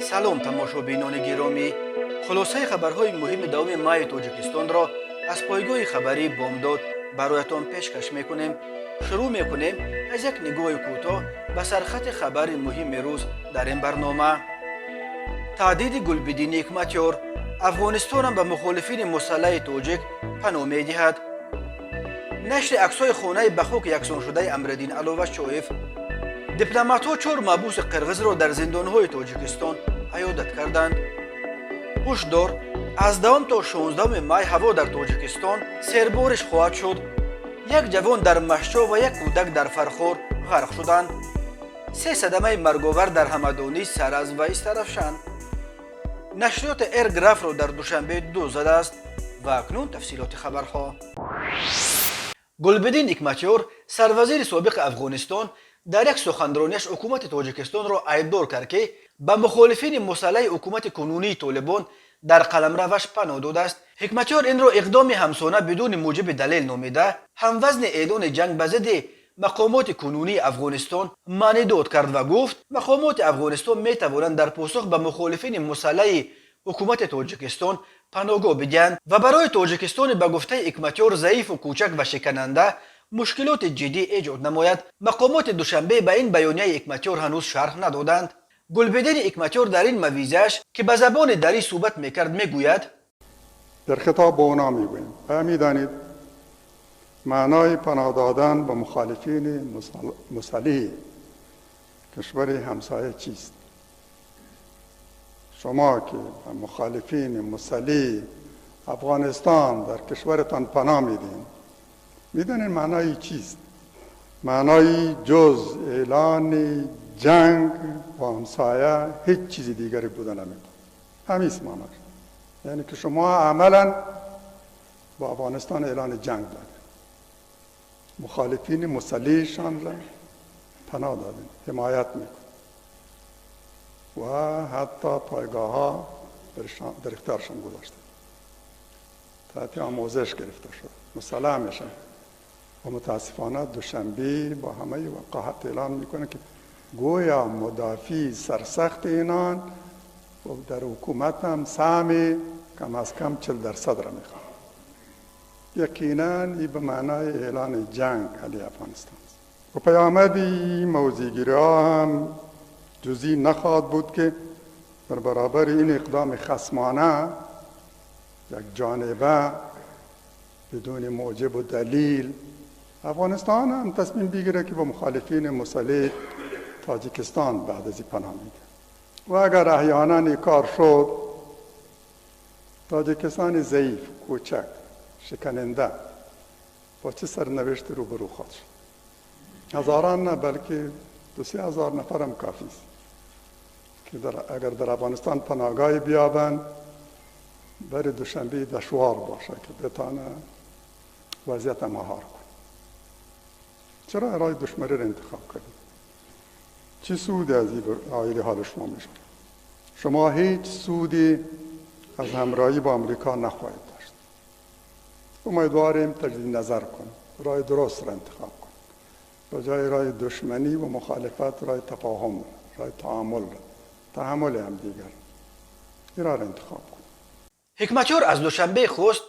سلام تماشابینان گرامی، خلاصه خبرهای مهم دوم ماه تاجیکستان را از پایگاه خبری بامداد برایتان پیشکش میکنیم. شروع میکنیم از یک نگاه کوتاه به سرخط خبر مهم روز در این برنامه. تهدید گلبدین حکمتیار، افغانستان به مخالفین مسلح تاجیک پناه میدهد. نشر عکس‌های خانه بخوک یکسان شده امرالدین علاوه شایف. دیپلمات‌ها 4 محبوس قرغز را در زندان‌های تاجیکستان عیادت کردند. هشدار: از دوم تا 16 می هوا در تاجیکستان سیربارش خواهد شد. یک جوان در مشچا و یک کودک در فرخار غرق شدند. 3 صدمه مرگاور در همدانی، سرز و استرفشان. نشریات ایرگراف را در دوشنبه 2 زده است. و اکنون تفصیلات خبرها. گلبدین حکمتیار، سروزیر سابق افغانستان، در یک سخنرانیش حکومت تاجیکستان را عیبدار کرد که به مخالفین مسلح حکومت کنونی طالبان در قلمروش پناه داده است. حکمتیار این را اقدام همسانه بدون موجب دلیل نامیده، هموزن اعلان جنگ به ضد مقامات کنونی افغانستان معنی داد کرد و گفت مقامات افغانستان می توانند در پاسخ به مخالفین مسلح حکومت تاجیکستان پناهگاه بدهند و برای تاجیکستان به گفته حکمتیار ضعیف و کوچک و شکننده مشکلات جدی ایجاد نماید. مقامات دوشنبه به این بیانیه حکمتیار هنوز شرح ندادند. گلبدین حکمتیار در این مویزش که به زبان دری صحبت میکرد میگوید: در خطاب به اونا میگویم میدانید معنای پناه دادن به مخالفین مسلح کشور همسایه چیست؟ شما که به مخالفین مسلح افغانستان در کشورتان پناه میدین، میدانید معنای چیست؟ معنای جز اعلان جنگ با همسایه هیچ چیزی دیگری بوده نمیتونه. همیست معناش. یعنی که شما عملا با افغانستان اعلان جنگ دارید. مخالفین مسلحشان را پناه دادین، حمایت میکن و حتی پایگاه ها در اختیارشان گذاشتن. تحت آموزش گرفته شد. مسلح میشن. و متاسفانه دوشنبه با همه وقاحت اعلان میکنه که گویا مدافع سرسخت اینان و در حکومت هم سهم کم از کم 40% را میخوان. یقینا این به معنای اعلان جنگ علیه افغانستان است. و پیامد این موضوعگیری ها هم جزئی نخواهد بود که در برابر این اقدام خصمانه یک جانبه بدون موجب و دلیل افغانستان هم تصمیم بگیره که با مخالفین مسلح تاجیکستان بعد از این پناه میده. و اگر احیانا این کار شد، تاجیکستان ضعیف، کوچک، شکننده با چه سرنوشت روبرو خواهد شد؟ هزاران نه بلکه 2-3 هزار نفر هم کافی است که اگر در افغانستان پناهگاهی بیابند، برای دوشنبه دشوار باشه که بتانه وضعیت مهار کنه. چرا راه دشمنی را انتخاب کردید؟ چه سودی از این آیل حال شما میشه؟ شما هیچ سودی از همراهی با امریکا نخواهید داشت. امیدواریم تجدید نظر کنید، راه درست را انتخاب کنید، به جای راه دشمنی و مخالفت راه تفاهم، راه تعامل، تحمل هم دیگر این راه را انتخاب کنید. حکمتیار از دوشنبه خواست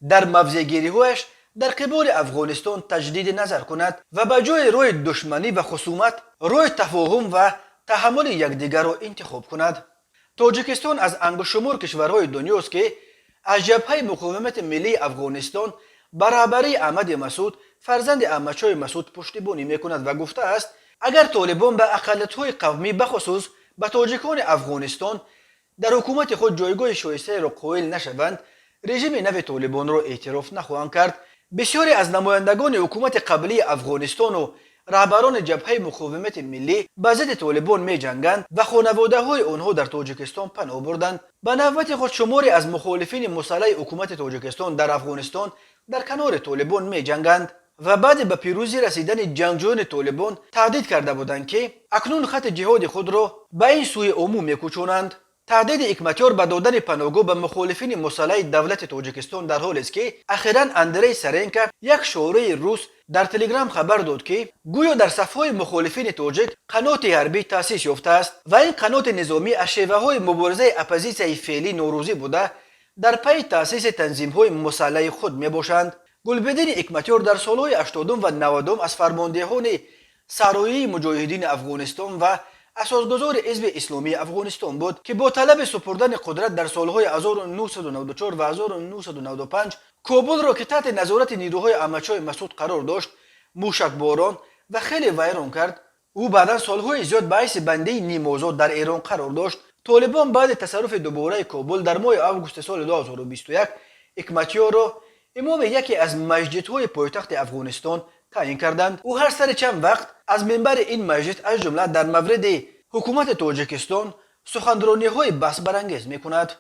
در موضع‌گیری‌هایش در قبال افغانستان تجدید نظر کند و به جای روی دشمنی و خصومت روی تفاهم و تحمل یکدیگر را انتخاب کند. تاجیکستان از انگشت‌شمار کشورهای دنیاست که از جبهه مقاومت ملی افغانستان برابری احمد مسعود فرزند احمدشاه مسعود پشتیبانی میکند و گفته است اگر طالبان به اقلیت‌های قومی بخصوص به تاجیکان افغانستان در حکومت خود جایگاه شایسته را قائل نشوند، رژیم نو طالبان را اعتراف نخواهند کرد. بسیاری از نمایندگان حکومت قبلی افغانستان و رهبران جبهه مقاومت ملی به ضد طالبان می جنگند و خانواده های آنها در تاجیکستان پناه بردند. به نوبت خود شماری از مخالفین مسلح حکومت تاجیکستان در افغانستان در کنار طالبان می جنگند و بعد به پیروزی رسیدن جنگجویان طالبان تهدید کرده بودند که اکنون خط جهاد خود را به این سوی عموم می‌کوشانند. تهدید اکماتیور به دادن پناهگاه به مخالفین مسلح دولت تاجیکستان در حالی است که اخیراً اندری سرنکا یک شورای روس در تلگرام خبر داد که گویا در صفهای مخالفین تاجیک قنات حربی تأسیس یافته است و این قنات نظامی از شیوه‌های مبارزه اپوزیسیون فعلی نوروزی بوده در پی تأسیس تنظیم‌های مسلح خود میباشند. گلبدین اکماتیور در سالهای 80 و 90 از فرماندهان سرایی مجاهدین افغانستان و اساسگذار حزب اسلامی افغانستان بود که با طلب سپردن قدرت در سالهای 1994 و 1995 کابل را که تحت نظارت نیروهای احمدشاه مسعود قرار داشت موشکباران و خیلی ویران کرد. او بعدا سالهای زیاد باعث بندی نیم آزاد در ایران قرار داشت. طالبان بعد تصرف دوباره کابل در ماه آگوست سال 2021 اکماتیور را امام یکی از مسجدهای پایتخت افغانستان تعیین کردند. او هر سر چند وقت از منبر این مسجد از جمله در مورد حکومت تاجیکستان سخنرانی‌های بحث برانگیز می‌کند.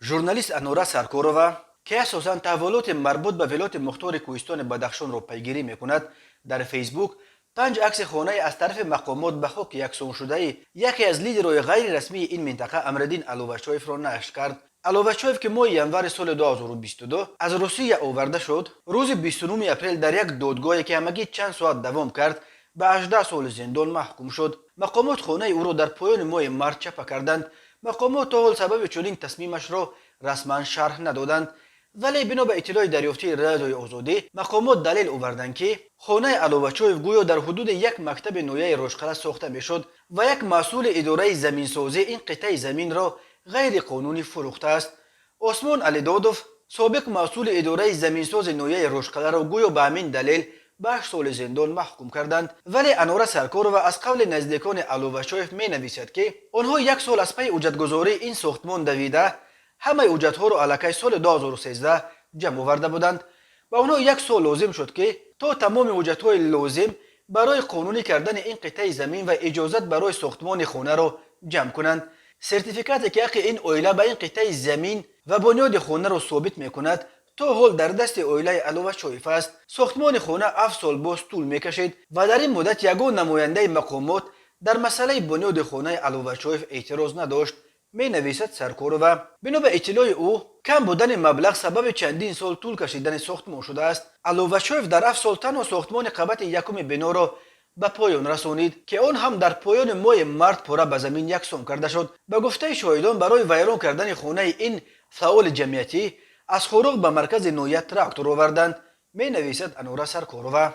ژورنالیست انورا سرکارова که اساساً تحولات مربوط به ولایت مختار کوهستان بدخشان را پیگیری می‌کند در فیسبوک 5 عکس خانه از طرف مقامات به خاک یکسان شده یکی از لیدرهای غیر رسمی این منطقه امردین علوشایف را نشر کرد. علوشایف که ماه ینور سال 2022 از روسیه آورده شد، روز 29 اپریل در یک دادگاهی که همگی چند ساعت دوام کرد به 18 سال زندان محکوم شد. مقامات خانه او را در پایان ماه مارس چپه کردند. مقامات تا حال سبب چنین تصمیمش را رسما شرح ندادند، ولی بنا به اطلاع دریافتی رادیوی آزادی مقامات دلیل آوردند که خانه علوشایف گویا در حدود یک مکتب نویه روشقلع ساخته میشد و یک مسئول اداره زمینسازی این قطعه زمین را غیر قانونی فروخته است. عثمان علیدادوف سابق مسئول اداره زمینساز نویه روشقلع را گویا به همین دلیل به 8 سال زندان محکوم کردند. ولی انورا سرکارova از قول نزدیکان علوشایف می نویسد که آنها 1 سال از پی اجرتگذاری این ساختمان دویده همه اجرتها را علاکه سال 2013 جمع آورده بودند و آنها 1 سال لازم شد که تا تمام اجرتهای لازم برای قانونی کردن این قطعه زمین و اجازت برای ساختمان خانه را جمع کنند. سرتیفیکاتی که حق این عائله به این قطعه زمین و بنیاد خانه را ثابت میکند تا حال در دست عائله علوشایف است. ساختمان خانه 7 سال باز طول میکشید و در این مدت یگان نماینده مقامات در مسئله بنیاد خانه علوشایف اعتراض نداشت. می نویسد سرکارova بنا به اطلاع او کم بودن مبلغ سبب چندین سال طول کشیدن ساختمان شده است. علوشایف در 7 سال تنها ساختمان قبط یکم بنا را به پایان رسانید که آن هم در پایان ماه مارس پاره به زمین یکسان کرده شد. به گفته شاهدان برای ویران کردن خانه این فعال جمعیتی از خروق به مرکز نویه تراکتور آوردند. می نویسد انورا سرکارova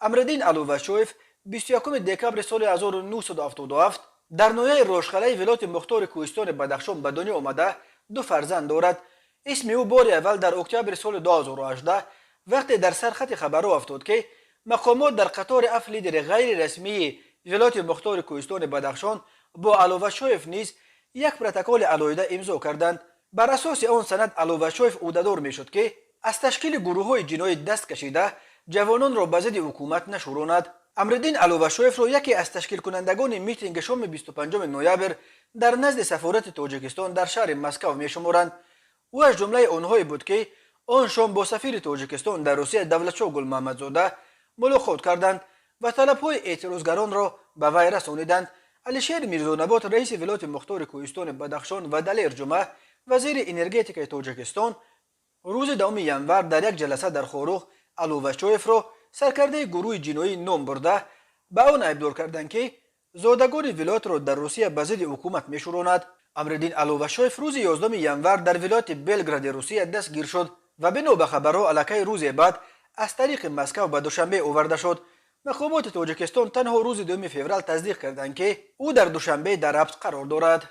امردین علوشایف 21 دکمبر سال 1977 در نویه روشقلع ولایت مختار کوهستان بدخشان به دنیا آمده 2 فرزند دارد. اسم او بار اول در اکتبر سال 2018 وقتی در سرخط خبرها افتاد که مقامات در قطار 7 لیدر غیر رسمی ولایت مختار کوهستان بدخشان با علوشایف نیز یک پروتکل علیحده امضا کردند. بر اساس آن سند علوشایف عهده‌دار میشد که از تشکیل گروه‌های جنایی دست کشیده جوانان را به ضد حکومت نشوراند. امردین علوشایف را یکی از تشکیل کنندگان میتینگ شام 25 نوامبر در نزد سفارت تاجیکستان در شهر مسکو میشمارند. او از جمله آنهایی بود که آن شام با سفیر تاجیکستان در روسیه دولتشاه گل محمدزاده ملاقات کردند و طلب‌های اعتراضگران را به وی رسانیدند. علیشیر میرزانبات رئیس ولایت مختار کوهستان بدخشان و دلیر جمعه وزیر انرژتیک تاجیکستان روز 2 ینور در یک جلسه در خاروق علوشایف را سرکرده گروه جنایی نام برده به آن ابدار کردند که زادگان ولایت را در روسیه به ضد حکومت میشوراند. امردین علوشایف روز 11 ینور در ولایت بلگراد روسیه دستگیر شد و بنا به خبرها علاکه روز بعد از طریق مسکو به دوشنبه آورده شد. مقامات تاجیکستان تنها روز 2 فوریه تصدیق کردند که او در دوشنبه در حبس قرار دارد.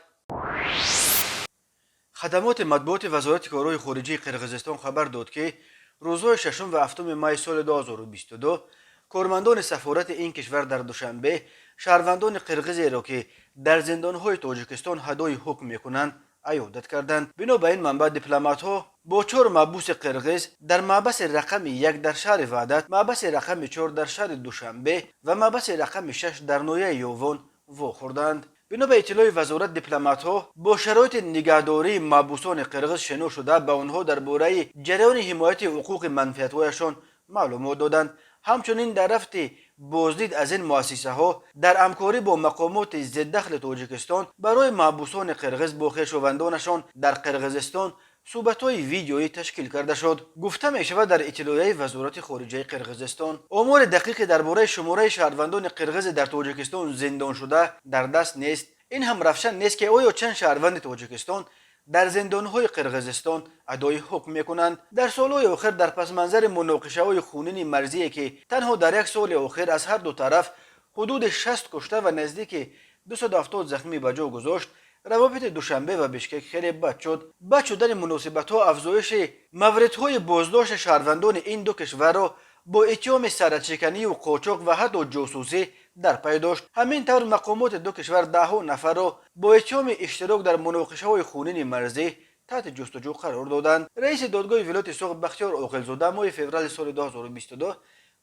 خدمات مطبوعات وزارت کارهای خارجه قرقیزستان خبر داد که روزهای 6 و 7 می سال 2022 کارمندان سفارت این کشور در دوشنبه شهروندان قرقیز را که در زندانهای تاجیکستان هدای حکم میکنند عیادت کردند. بنا به این منبع دیپلمات‌ها با 4 محبوس قرقیز در محبس رقم 1 در شهر وحدت، محبس رقم 4 در شهر دوشنبه و محبس رقم 6 در نویه یوون واخوردند. بنا به اطلاع وزارت دیپلمات‌ها با شرایط نگهداری محبوسان قرقیز شنود شده به آنها درباره جریان حمایت حقوق منفعت‌هایشان معلومات دادند. همچنین در رفت بازدید از این مؤسسه ها در همکاری با مقامات ضد دخل تاجیکستان برای محبوسان قرغز با خویشاوندانشان در قرغزستان صحبت‌های ویدیویی تشکیل کرده شد. گفته می شود در اطلاعیه وزارت خارجه قرغزستان آمار دقیق درباره شماره شهروندان قرغز در تاجیکستان زندان شده در دست نیست. این هم روشن نیست که آیا چند شهروند تاجیکستان در زندان‌های قرغزستان ادای حکم می‌کنند. در سال‌های آخر در پس منظر مناقشه‌های خونین مرزی که تنها در یک سال آخر از هر دو طرف حدود 60 کشته و نزدیک 270 زخمی به جا گذاشت، روابط دوشنبه و بشکک خیلی بد شد. بد شدن مناسبت‌ها افزایش موردهای بازداشت شهروندان این دو کشور را با اتهام سرچکنی و قاچاق و حتی جاسوسی در پی داشت. همین طور مقامات دو کشور ده‌ها نفر را با اتهام اشتراک در مناقشه‌های خونین مرزی تحت جستجو قرار دادند. رئیس دادگاه ولایت سوق بختیار عاقل‌زاده ماه فوریه سال 2022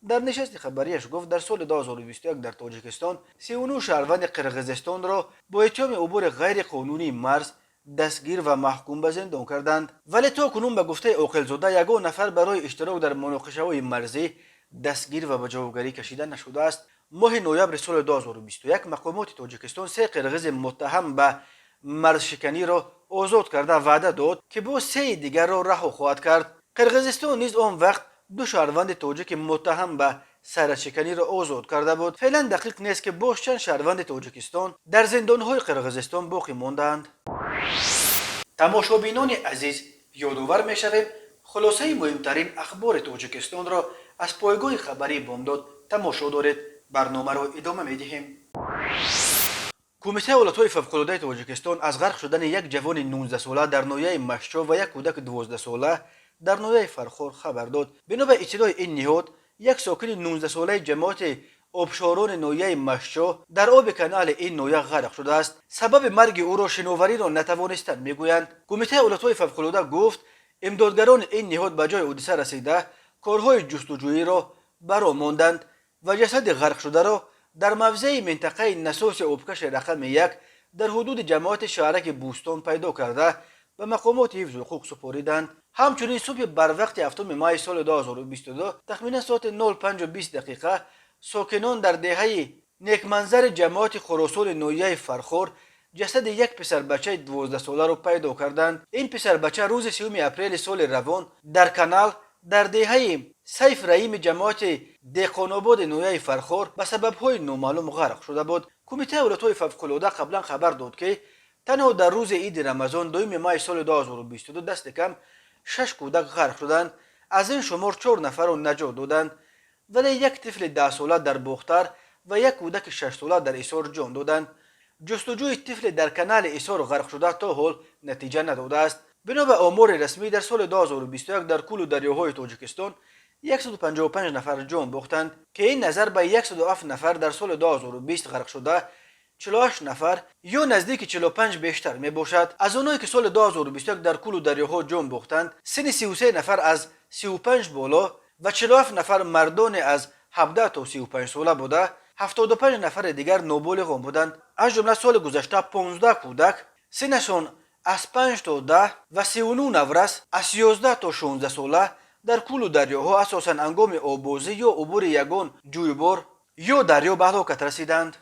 در نشست خبریش گفت در سال 2021 در تاجیکستان 39 شهروند قرغزستان را با اتهام عبور غیر قانونی مرز دستگیر و محکوم به زندان کردند. ولی تا کنون به گفته عاقل‌زاده یگان نفر برای اشتراک در مناقشه‌های مرزی دستگیر و به جوابگری کشیده نشده است. ماه نوامبر سال 2021 مقامات تاجیکستان 3 قرغز متهم به مرزشکنی را آزاد کرده وعده داد که با 3 دیگر را رها خواهد کرد. قرغزستان نیز آن وقت 2 شهروند تاجیک متهم به سرشکنی را آزاد کرده بود. فعلا دقیق نیست که باز چند شهروند تاجیکستان در زندان‌های قرغزستان باقی ماندند. تماشابینان عزیز، یادآور می‌شویم خلاصه مهمترین اخبار تاجیکستان را از پایگاه خبری بامداد تماشا دارید. برنامه را ادامه می‌دهیم. کمیته حالت‌های فوق‌العاده تاجیکستان از غرق شدن یک جوان 19 ساله در ناحیه مشچا و یک کودک 12 ساله در ناحیه فرخار خبر داد. بنا به اطلاع این نهاد، یک ساکن 19 ساله جماعت آبشاران ناحیه مشچا در آب کانال این ناحیه غرق شده است. سبب مرگ او را شناوری را نتوانستند میگویند. کمیته حالت‌های فوق‌العاده گفت امدادگران این نهاد به جای حادثه رسیده کارهای جستجویی را برآمدند و جسد غرق شده را در موضع منطقه نساس آبکش رقم 1 در حدود جماعت شهرک بوستان پیدا کرده و مقامات حفظ حقوق سپاریدند. همچنین صبح بر وقت 7 مای سال 2022 تخمینا ساعت 05:20 ساکنان در دهه نیکمنظر جماعت خراسان ناحیه فرخار جسد یک پسر بچه 12 ساله را پیدا کردند. این پسر بچه روز 3 اپریل سال روان در کانال در دهه سیف رحیم جماعت دهقان‌آباد ناحیه فرخار به سبب‌های نامعلوم غرق شده بود. کمیته حالت‌های فوق‌العاده قبلا خبر داد که تنها در روز عید رمضان 2 مای سال 2022 دست کم 6 کودک غرق شدند. از این شمار 4 نفر را نجات دادند، ولی یک طفل 10 ساله در باختر و یک کودک 6 ساله در ایسار جان دادند. جستجوی طفل در کانال ایسار غرق شده تا حال نتیجه نداده است. بنا به آمار رسمی در سال 2021 در کل دریاهای تاجیکستان 155 نفر جان باختند که این نظر به 107 نفر در سال 2020 غرق شده 48 نفر یا نزدیک 45 بیشتر می باشد. از آنهایی که سال 2021 در کل دریاها جان باختند سن 33 نفر از 35 بالا و 47 نفر مردان از 17 تا 35 ساله بوده. 75 نفر دیگر نابالغان بودند. از جمله سال گذشته 15 کودک سنشان از 5 تا 10 و 39 نورس از 11 تا 16 ساله در کل دریاها اساساً هنگام آببازی یا عبور یگان جویبار یا دریا به هلاکت رسیدند.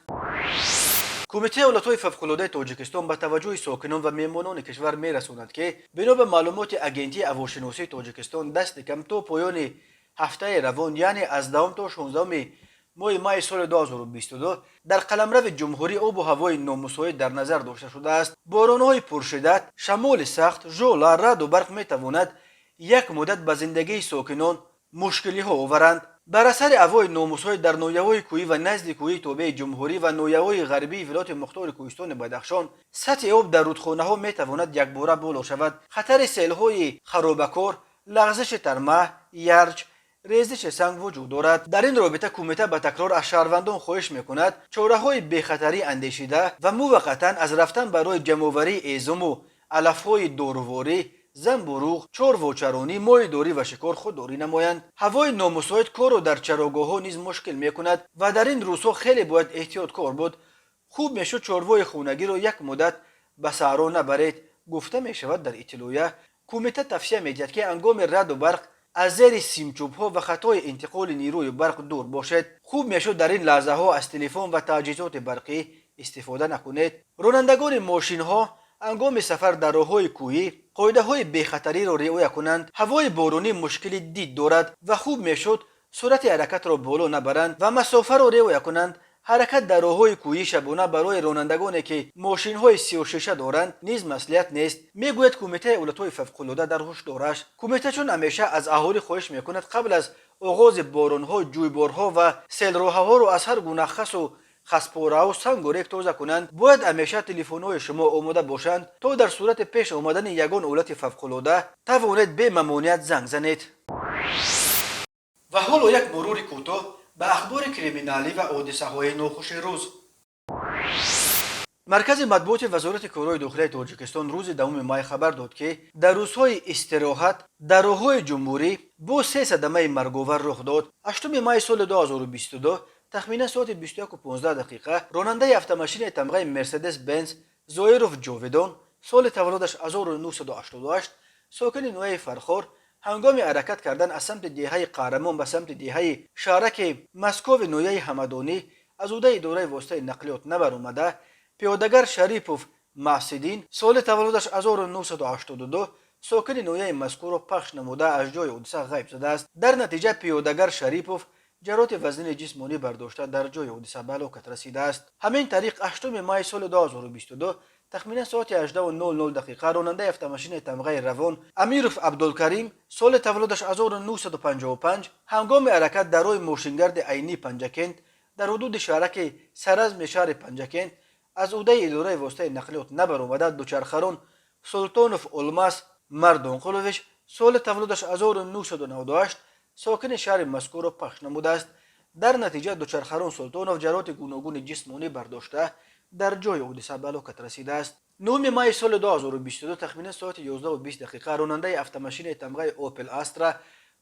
کمیته حالت‌های فوق‌العاده تاجیکستان به توجه ساکنان و میهمانان کشور می‌رساند که بنا به معلومات اگنتی هواشناسی تاجیکستان دست کم تا پایان هفته روان یعنی از 10 تا 16 ماه مای سال 2022 در قلمرو جمهوری آب و هوای نامساعد در نظر داشته شده است. باران‌های پرشدت، شمال سخت، ژوله، رعد و برق می‌تواند یک مدت به زندگی ساکنان مشکلی‌ها آورند. بر اثر هوای نامساعد در ناحیه‌های کوهی و نزد کوهی تابع جمهوری و ناحیه‌های غربی ولایت مختار کوهستان بدخشان سطح آب در رودخانه‌ها می‌تواند یکباره بالا شود. خطر سیل‌های خرابکار، لغزش ترمه، یرج، ریزش سنگ وجود دارد. در این رابطه کمیته به تکرار از شهروندان خواهش می‌کند چاره‌های بی‌خطری اندیشیده و موقتاً از رفتن برای جمع‌آوری ایزم و علف‌های دارواری، زنبوروغ، چرب و چرانی، ماهیداری و شکار خودداری نمایند. هوای نامساعد کار را در چراگاه‌ها نیز مشکل می‌کند و در این روزها خیلی باید احتیاط کار بود. خوب میشد چاروای خونگی را یک مدت به صحرا نبرید. گفته میشود در اطلاعیه کمیته توصیه می‌کرد که هنگام رعد و برق از زیر سیمچوب‌ها و خطای انتقال نیروی برق دور باشد. خوب میشد در این لحظه ها از تلفن و تجهیزات برقی استفاده نکنید. رانندگان ماشین ها هنگام سفر در راههای کوهی قاعده های بی‌خطری را رعایت کنند. هوای بارانی مشکل دید دارد و خوب میشد سرعت حرکت را بالا نبرند و مسافه را رعایت کنند. حرکت در راههای کوهی شبانه برای رانندگانی که ماشین های 36 دارند نیز مصلحت نیست. میگوید کمیته ایالت‌های فوق‌العاده در هشدارش. کمیته چون همیشه از اهالی خواهش میکند قبل از آغاز باران‌ها جویبارها و سیل‌راه‌ها را از هر گونه خس و خسپاره و سنگ و ریگ تازه کنند. باید همیشه تلفن‌های شما آماده باشند تا در صورت پیش آمدن یگان حالت فوق‌العاده توانید به ممانعت زنگ زنید. و حالا یک مرور کوتاه به اخبار کریمینالی و حادثه‌های ناخوش روز. مرکز مطبوعات وزارت کارهای داخلی تاجیکستان روز 2 مای خبر داد که در روزهای استراحت در راههای جمهوری با 3 صدمه مرگ‌آور رخ داد. 8 مای سال 2022 تخمینا ساعت 21:15 راننده اتومبیل تمغه مرسدس بنز زایروف جاویدان سال تولدش 1988 ساکن نوحه فرخار هنگام حرکت کردن از سمت دهه قهرمان به سمت دهه شهرک مسکو نوحه همدانی از عهده اداره واسطه نقلیات نبرآمده پیادهگر شریپوف محسدین سال تولدش 1982 ساکن نوحه مسکو را پخش نموده از جای حادثه غیب شده است. در نتیجه پیادهگر شریپوف جراحت وزن جسمانی برداشته در جای حادثه به هلاکت رسیده است. همین طریق 8 مای سال 2022 تخمینا ساعت 18:00 راننده اتومبیل تمغه روان امیروف عبدالکریم سال تولدش 1955 هنگام حرکت در راه ماشینگرد عینی پنجکند در حدود شهرک سرزم شهر پنجکند از عهده اداره واسطه نقلیات نبرآمده دوچرخه‌ران سلطانوف الماس مردونقلوویچ سال تولدش 1998 ساکن شهر مسکو را پخش نموده است. در نتیجه دوچرخه‌ران سلطانوف جراحت گوناگون جسمانی برداشته در جای حادثه به هلاکت رسیده است. 9 مای سال 2022 تخمینا ساعت 11:20 راننده اتومبیل تمغه اوپل استرا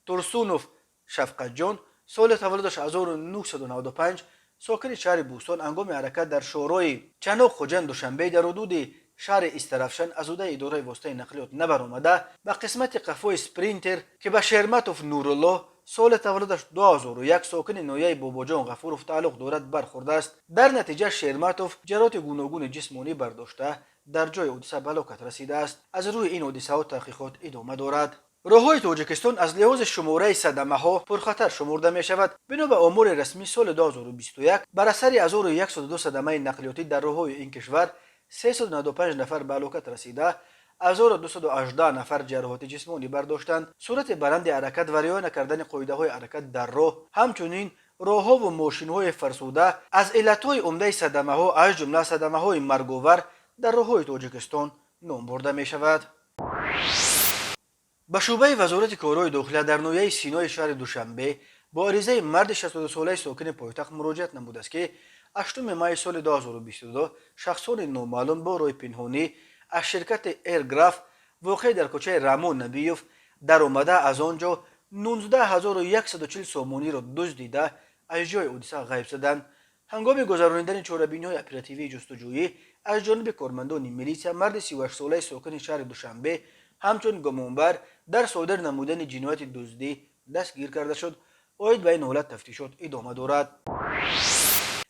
تورسونوف شفقت جان سال تولدش 1995 ساکن شهر بوستان هنگام حرکت در شورای چنوق خوجند دوشنبه در حدود شهر استرافشن از عهده اداره واسطه نقلیات نبرآمده به قسمت قفوی سپرینتر که به شرمتوف نورالله سال تولدش 2001 ساکن نوحه باباجان غفورов تعلق دارد برخورده است. در نتیجه شرمتوف جراحت گوناگون جسمانی برداشته در جای حادثه به هلاکت رسیده است. از روی این حادثه ها تحقیقات ادامه دارد. راههای تاجیکستان از لحاظ شماره صدمه ها پرخطر شمرده می شود. بنا به آمار رسمی سال 2021 بر اثر 1102 صدمه نقلیاتی در راههای این کشور 395 نفر به هلاکت رسیده 1218 نفر جراحت جسمانی برداشتند. سرعت بلند حرکت و رعایت نکردن قاعده های حرکت در راه همچنین راهها و ماشین های فرسوده از علتهای عمده صدمه ها از جمله صدمه های مرگ‌آور در راههای تاجیکستان نام برده می شود. به شعبه وزارت کارهای داخلی در نوحه سینای شهر دوشنبه با عریضه مرد 62 ساله ساکن پایتخت مراجعت نموده است که 8 مای سال 2022 شخصان نامعلوم با راه پنهانی از شرکت ایرگراف واقع در کوچه رامون نبیوف در آمده از آنجا 19140 سامانی را دزدیده از جای حادثه غیب شدند. هنگام گذراندن چاره‌بینی‌های اپراتیوی جستجویی از جانب کارمندان میلیسیا مرد 38 ساله ساکن شهر دوشنبه همچون گمانبر در صادر نمودن جنایت دزدی دستگیر کرده شد. عاید به این حالت تفتیشات ادامه دارد.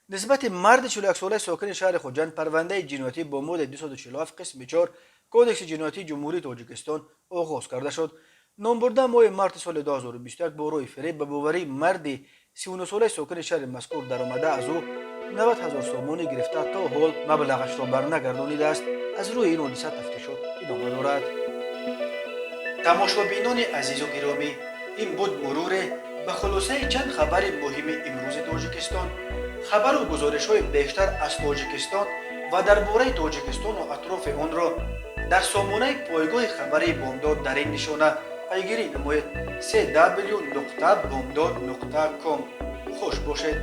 نسبت مرد 41 ساله ساکن شهر خوجند پرونده جنایتی با ماده 247 قسم 4 کودکس جنایتی جمهوری تاجیکستان آغاز کرده شد. نام برده ماه مارس سال 2021 با روی فریب به باوری مرد 39 ساله ساکن شهر مذکور درآمده از او 90,000 سامانی گرفته تا حال مبلغش را برنگردانیده است. از روی این حادثه تفتیشات ادامه دارد. تماشابینان عزیز و گرامی، این بود مرور به خلاصه چند خبر مهم امروز تاجیکستان. خبر و گزارش های بیشتر از تاجیکستان و درباره تاجیکستان و اطراف آن را در سامانه پایگاه خبری بامداد در این نشانه پیگیری نمایید: www.bomdad.com. خوش باشید.